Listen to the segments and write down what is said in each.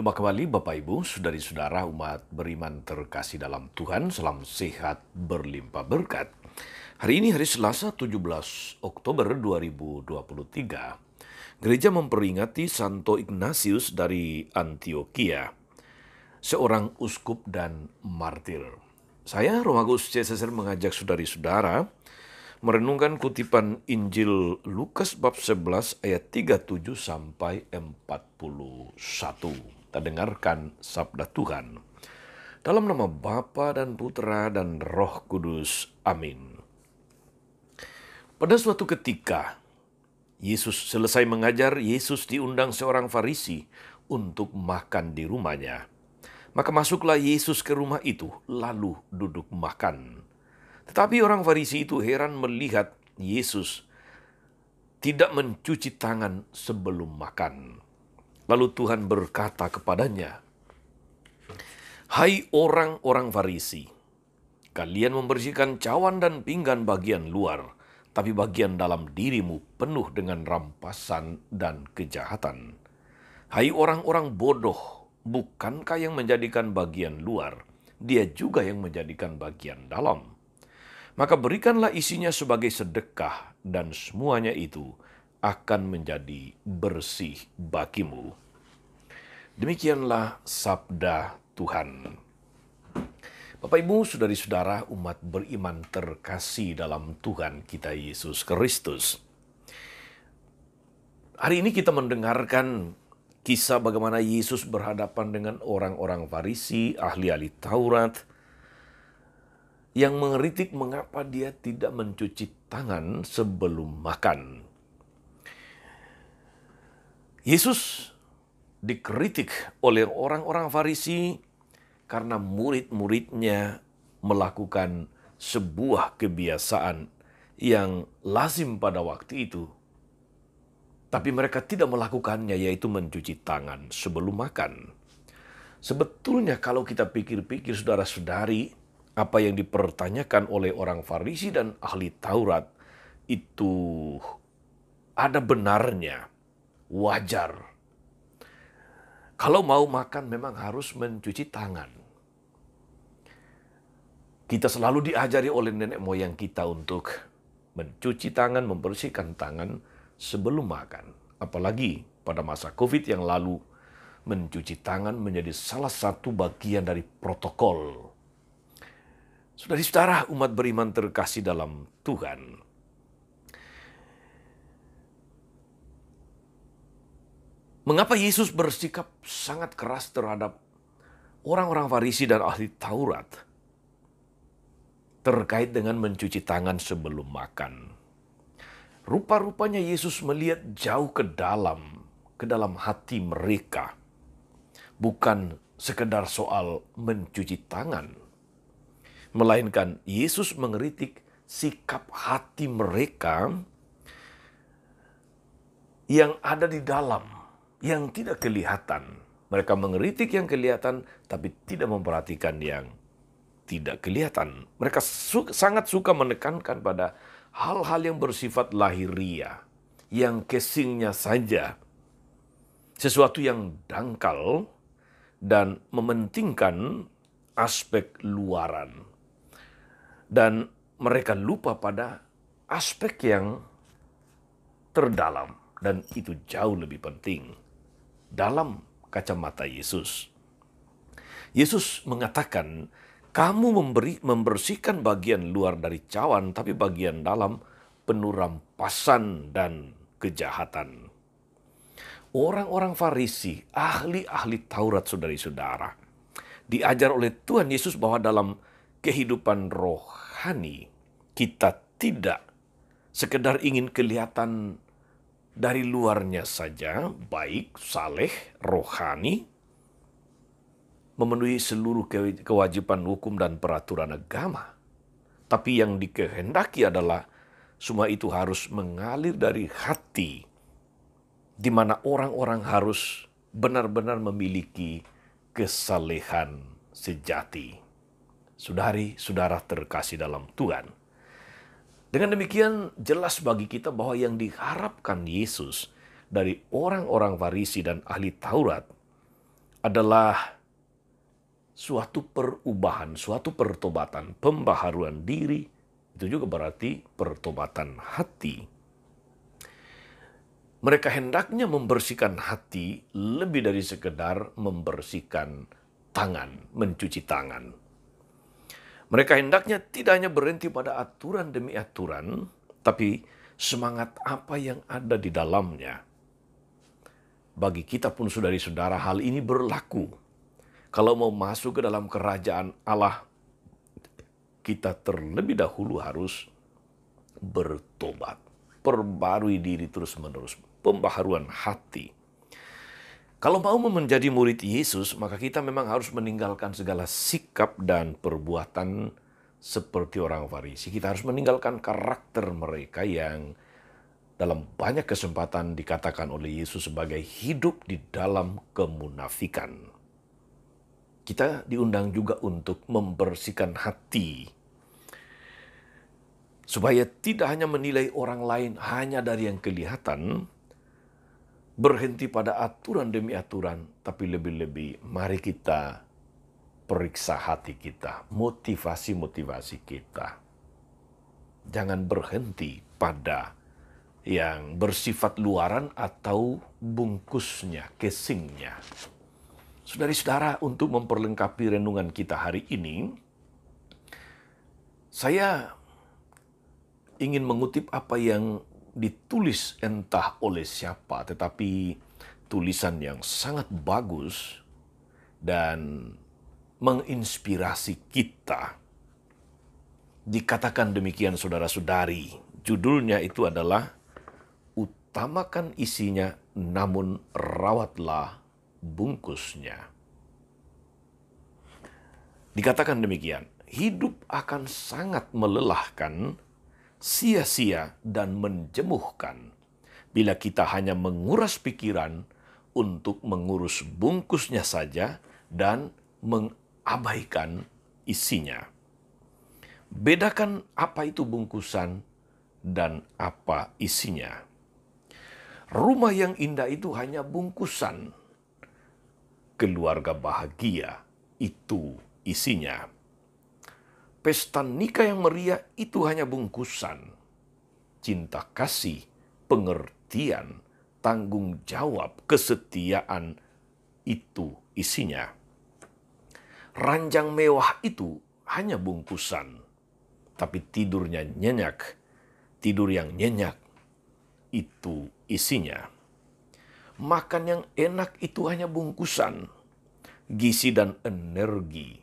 Berjumpa kembali Bapak Ibu, saudari-saudara umat beriman terkasih dalam Tuhan, salam sehat berlimpah berkat. Hari ini hari Selasa 17 Oktober 2023. Gereja memperingati Santo Ignatius dari Antioquia, seorang uskup dan martir. Saya, Romagus C. Cesar, mengajak saudari-saudara merenungkan kutipan Injil Lukas bab 11 ayat 37 sampai 41. Kita dengarkan sabda Tuhan. Dalam nama Bapa dan Putra dan Roh Kudus. Amin. Pada suatu ketika, Yesus selesai mengajar, Yesus diundang seorang Farisi untuk makan di rumahnya. Maka masuklah Yesus ke rumah itu, lalu duduk makan. Tetapi orang Farisi itu heran melihat Yesus tidak mencuci tangan sebelum makan. Lalu Tuhan berkata kepadanya, "Hai orang-orang Farisi, kalian membersihkan cawan dan pinggan bagian luar, tapi bagian dalam dirimu penuh dengan rampasan dan kejahatan. Hai orang-orang bodoh, bukankah yang menjadikan bagian luar, dia juga yang menjadikan bagian dalam? Maka berikanlah isinya sebagai sedekah, dan semuanya itu akan menjadi bersih bagimu." Demikianlah sabda Tuhan. Bapak Ibu, saudari-saudara umat beriman terkasih dalam Tuhan kita Yesus Kristus. Hari ini kita mendengarkan kisah bagaimana Yesus berhadapan dengan orang-orang Farisi, ahli-ahli Taurat, yang mengeritik mengapa dia tidak mencuci tangan sebelum makan. Yesus dikritik oleh orang-orang Farisi karena murid-muridnya melakukan sebuah kebiasaan yang lazim pada waktu itu. Tapi mereka tidak melakukannya, yaitu mencuci tangan sebelum makan. Sebetulnya kalau kita pikir-pikir saudara-saudari, apa yang dipertanyakan oleh orang Farisi dan ahli Taurat itu ada benarnya, wajar. Kalau mau makan memang harus mencuci tangan. Kita selalu diajari oleh nenek moyang kita untuk mencuci tangan, membersihkan tangan sebelum makan. Apalagi pada masa COVID yang lalu, mencuci tangan menjadi salah satu bagian dari protokol. Saudara-saudara umat beriman terkasih dalam Tuhan, mengapa Yesus bersikap sangat keras terhadap orang-orang Farisi dan ahli Taurat terkait dengan mencuci tangan sebelum makan? Rupa-rupanya Yesus melihat jauh ke dalam hati mereka. Bukan sekedar soal mencuci tangan, melainkan Yesus mengeritik sikap hati mereka yang ada di dalam, yang tidak kelihatan. Mereka mengeritik yang kelihatan, tapi tidak memperhatikan yang tidak kelihatan. Mereka sangat suka menekankan pada hal-hal yang bersifat lahiriah, yang casingnya saja, sesuatu yang dangkal, dan mementingkan aspek luaran. Dan mereka lupa pada aspek yang terdalam, dan itu jauh lebih penting dalam kacamata Yesus. Yesus mengatakan, kamu membersihkan bagian luar dari cawan, tapi bagian dalam penuh rampasan dan kejahatan. Orang-orang Farisi, ahli-ahli Taurat, saudari-saudara, diajar oleh Tuhan Yesus bahwa dalam kehidupan rohani, kita tidak sekedar ingin kelihatan dari luarnya saja, baik, saleh, rohani, memenuhi seluruh kewajiban hukum dan peraturan agama. Tapi yang dikehendaki adalah semua itu harus mengalir dari hati, di mana orang-orang harus benar-benar memiliki kesalehan sejati. Saudari-saudara terkasih dalam Tuhan, dengan demikian jelas bagi kita bahwa yang diharapkan Yesus dari orang-orang Farisi dan ahli Taurat adalah suatu perubahan, suatu pertobatan, pembaharuan diri. Itu juga berarti pertobatan hati. Mereka hendaknya membersihkan hati lebih dari sekedar membersihkan tangan, mencuci tangan. Mereka hendaknya tidak hanya berhenti pada aturan demi aturan, tapi semangat apa yang ada di dalamnya. Bagi kita pun saudari-saudara, hal ini berlaku. Kalau mau masuk ke dalam kerajaan Allah, kita terlebih dahulu harus bertobat. Perbarui diri terus-menerus. Pembaharuan hati. Kalau mau menjadi murid Yesus, maka kita memang harus meninggalkan segala sikap dan perbuatan seperti orang Farisi. Kita harus meninggalkan karakter mereka yang dalam banyak kesempatan dikatakan oleh Yesus sebagai hidup di dalam kemunafikan. Kita diundang juga untuk membersihkan hati, supaya tidak hanya menilai orang lain hanya dari yang kelihatan, berhenti pada aturan demi aturan, tapi lebih-lebih mari kita periksa hati kita, motivasi-motivasi kita. Jangan berhenti pada yang bersifat luaran atau bungkusnya, casingnya. Saudari-saudara, untuk memperlengkapi renungan kita hari ini, saya ingin mengutip apa yang ditulis entah oleh siapa, tetapi tulisan yang sangat bagus dan menginspirasi kita. Dikatakan demikian saudara-saudari, judulnya itu adalah utamakan isinya namun rawatlah bungkusnya. Dikatakan demikian, hidup akan sangat melelahkan, sia-sia dan menjemuhkan bila kita hanya menguras pikiran untuk mengurus bungkusnya saja dan mengabaikan isinya. Bedakan apa itu bungkusan dan apa isinya. Rumah yang indah itu hanya bungkusan. Keluarga bahagia itu isinya. Pesta nikah yang meriah itu hanya bungkusan. Cinta kasih, pengertian, tanggung jawab, kesetiaan itu isinya. Ranjang mewah itu hanya bungkusan. Tapi tidurnya nyenyak, tidur yang nyenyak itu isinya. Makan yang enak itu hanya bungkusan. Gizi dan energi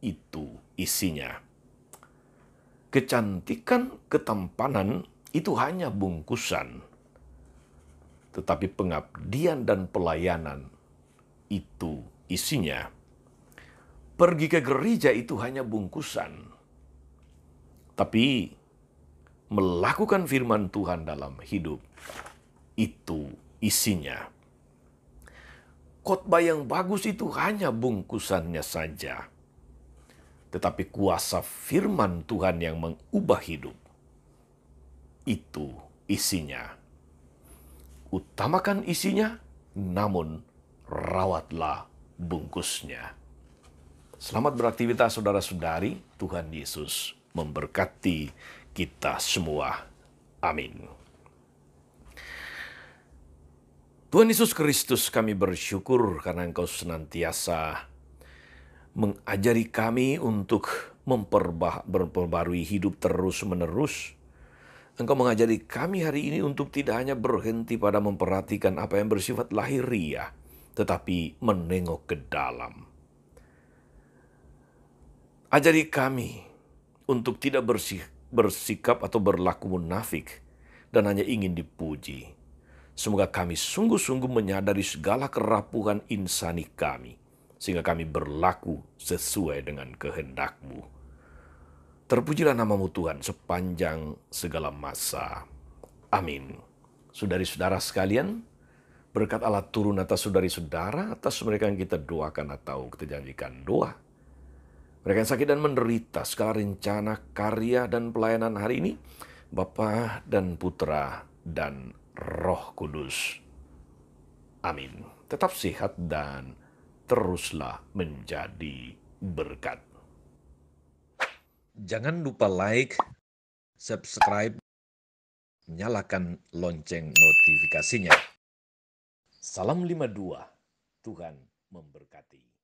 itu isinya. Kecantikan, ketampanan itu hanya bungkusan. Tetapi pengabdian dan pelayanan itu isinya. Pergi ke gereja itu hanya bungkusan. Tapi melakukan firman Tuhan dalam hidup itu isinya. Khotbah yang bagus itu hanya bungkusannya saja. Tetapi kuasa firman Tuhan yang mengubah hidup, itu isinya. Utamakan isinya, namun rawatlah bungkusnya. Selamat beraktivitas saudara-saudari, Tuhan Yesus memberkati kita semua. Amin. Tuhan Yesus Kristus, kami bersyukur karena Engkau senantiasa mengajari kami untuk memperbarui hidup terus-menerus. Engkau mengajari kami hari ini untuk tidak hanya berhenti pada memperhatikan apa yang bersifat lahiriah, tetapi menengok ke dalam. Ajari kami untuk tidak bersikap atau berlaku munafik dan hanya ingin dipuji. Semoga kami sungguh-sungguh menyadari segala kerapuhan insani kami, sehingga kami berlaku sesuai dengan kehendak-Mu. Terpujilah nama-Mu Tuhan sepanjang segala masa. Amin. Saudari-saudara sekalian, berkat Allah turun atas saudari-saudara, atas mereka yang kita doakan atau kita janjikan doa. Mereka yang sakit dan menderita, segala rencana, karya, dan pelayanan hari ini, Bapa dan Putra dan Roh Kudus. Amin. Tetap sehat dan teruslah menjadi berkat. Jangan lupa like, subscribe, nyalakan lonceng notifikasinya. Salam 52, Tuhan memberkati.